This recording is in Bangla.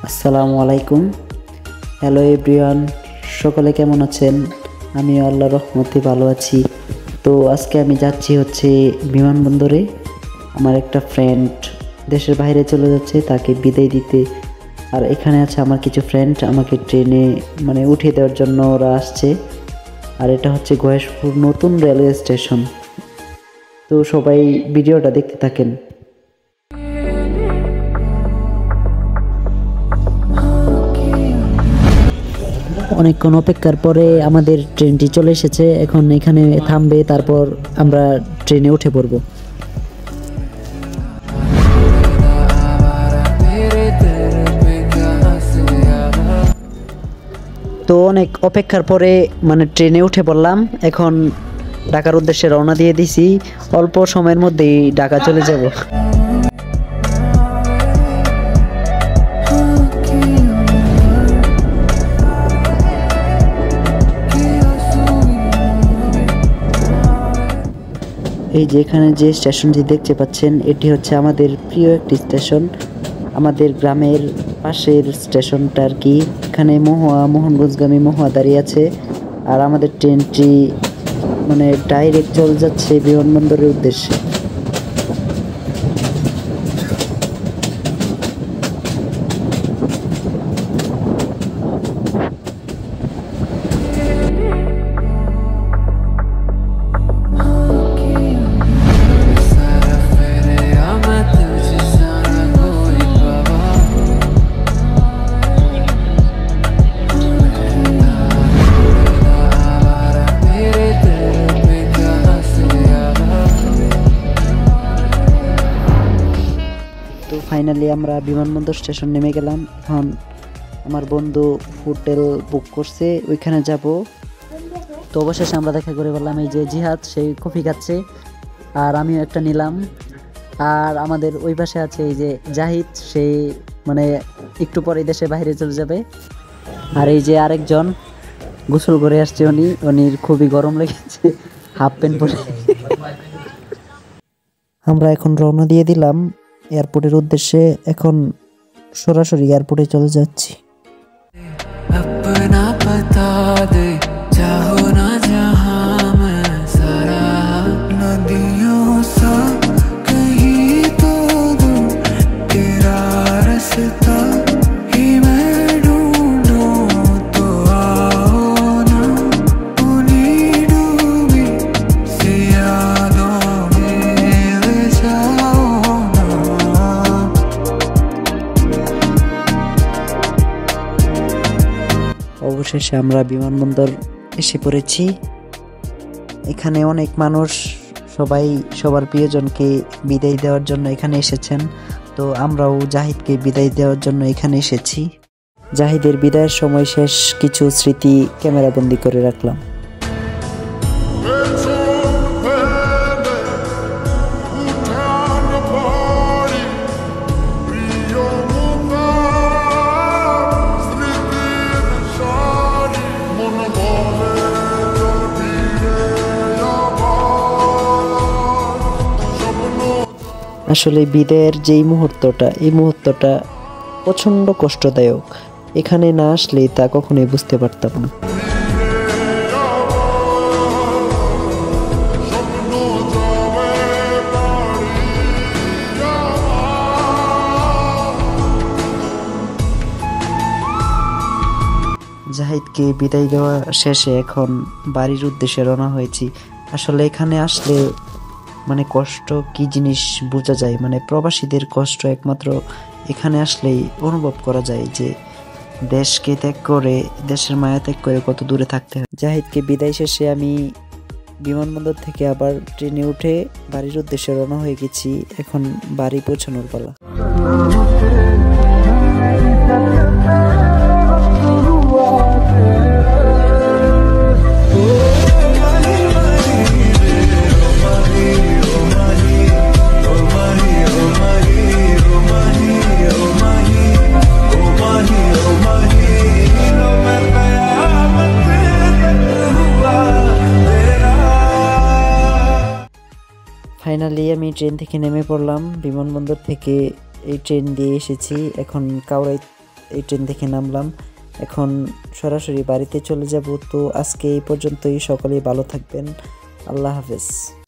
আসসালামু আলাইকুম। হ্যালো এভরিওয়ান, সকলে কেমন আছেন? আমি আল্লাহর রহমতে ভালো আছি। তো আজকে আমি যাচ্ছি বিমানবন্দরে। আমার একটা ফ্রেন্ড দেশের বাইরে চলে যাচ্ছে, তাকে বিদায় দিতে। আর এখানে আছে আমার কিছু ফ্রেন্ড, আমাকে ট্রেনে উঠিয়ে দেওয়ার জন্য ওরা আসছে। আর এটা হচ্ছে গয়েশপুর নতুন রেলওয়ে স্টেশন। তো সবাই ভিডিওটা দেখতে থাকেন। অনেকক্ষণ অপেক্ষার পরে আমাদের ট্রেনটি চলে এসেছে। এখন এখানে থামবে, তারপর আমরা ট্রেনে উঠে পড়ব। তো অনেক অপেক্ষার পরে ট্রেনে উঠে পড়লাম। এখন ঢাকার উদ্দেশ্যে রওনা দিয়ে দিছি। অল্প সময়ের মধ্যেই ঢাকা চলে যাব। এই যে এখানে যে স্টেশনটি দেখতে পাচ্ছেন, এটি হচ্ছে আমাদের প্রিয় একটি স্টেশন, আমাদের গ্রামের পাশের স্টেশনটা আর কি। এখানে মোহনগঞ্জগামী মহুয়া দাঁড়িয়ে আছে। আর আমাদের ট্রেনটি ডাইরেক্ট চলে যাচ্ছে বিমানবন্দরের উদ্দেশ্যে। তো ফাইনালি আমরা বিমানবন্দর স্টেশন নেমে গেলাম। এখন আমার বন্ধু হোটেল বুক করছে, ওইখানে যাব। তো অবশেষে আমরা দেখা করে বললাম, এই যে জিহাদ সেই কফি খাচ্ছে, আর আমিও একটা নিলাম। আর আমাদের ওই পাশে আছে এই যে জাহিদ, সেই একটু পরে দেশে বাইরে চলে যাবে। আর এই যে আরেকজন গোসল করে আসছে, উনির খুবই গরম লেগেছে, হাফ প্যান্ট পরে। আমরা এখন রওনা দিয়ে দিলাম এয়ারপোর্টের উদ্দেশ্যে। এখন সরাসরি এয়ারপোর্টে চলে যাচ্ছি। अपना बता दे चाहो ना जहां मैं सारा नदियों सा कहीं तो दूं तेरा रास्ता ही मैं ढूंढूं तो आओ ना उन्हीं डूबी सी यादों में ले जाओ ना। অবশেষে আমরা বিমানবন্দর এসে পড়েছি। এখানে অনেক মানুষ, সবাই সবার প্রিয়জনকে বিদায় দেওয়ার জন্য এখানে এসেছেন। তো আমরাও জাহিদকে বিদায় দেওয়ার জন্য এখানে এসেছি। জাহিদের বিদায়ের সময় শেষ কিছু স্মৃতি ক্যামেরাবন্দি করে রাখলাম। আসলে বিদায়ের যেই মুহূর্তটা, এই মুহূর্তটা প্রচণ্ড কষ্টদায়ক। এখানে না আসলে তা কখনোই বুঝতে পারতাম না। জাহিদকে বিদায় দেওয়া শেষে এখন বাড়ির উদ্দেশ্যে রওনা হয়েছি। আসলে এখানে আসলে কষ্ট কি জিনিস বোঝা যায়। প্রবাসীদের কষ্ট একমাত্র এখানে আসলেই অনুভব করা যায়, যে দেশকে ত্যাগ করে, দেশের মায়া ত্যাগ করে কত দূরে থাকতে হয়। জাহিদকে বিদায় শেষে আমি বিমানবন্দর থেকে আবার ট্রেনে উঠে বাড়ির উদ্দেশ্যে রওনা হয়ে গেছি। এখন বাড়ি পৌঁছানোর পালা। ফাইনালি আমি ট্রেন থেকে নেমে পড়লাম। বিমানবন্দর থেকে এই ট্রেন দিয়ে এসেছি। এখন কাউরাই এই ট্রেন দেখে নামলাম। এখন সরাসরি বাড়িতে চলে যাব। তো আজকে এই পর্যন্তই, সকলেই ভালো থাকবেন। আল্লাহ হাফেজ।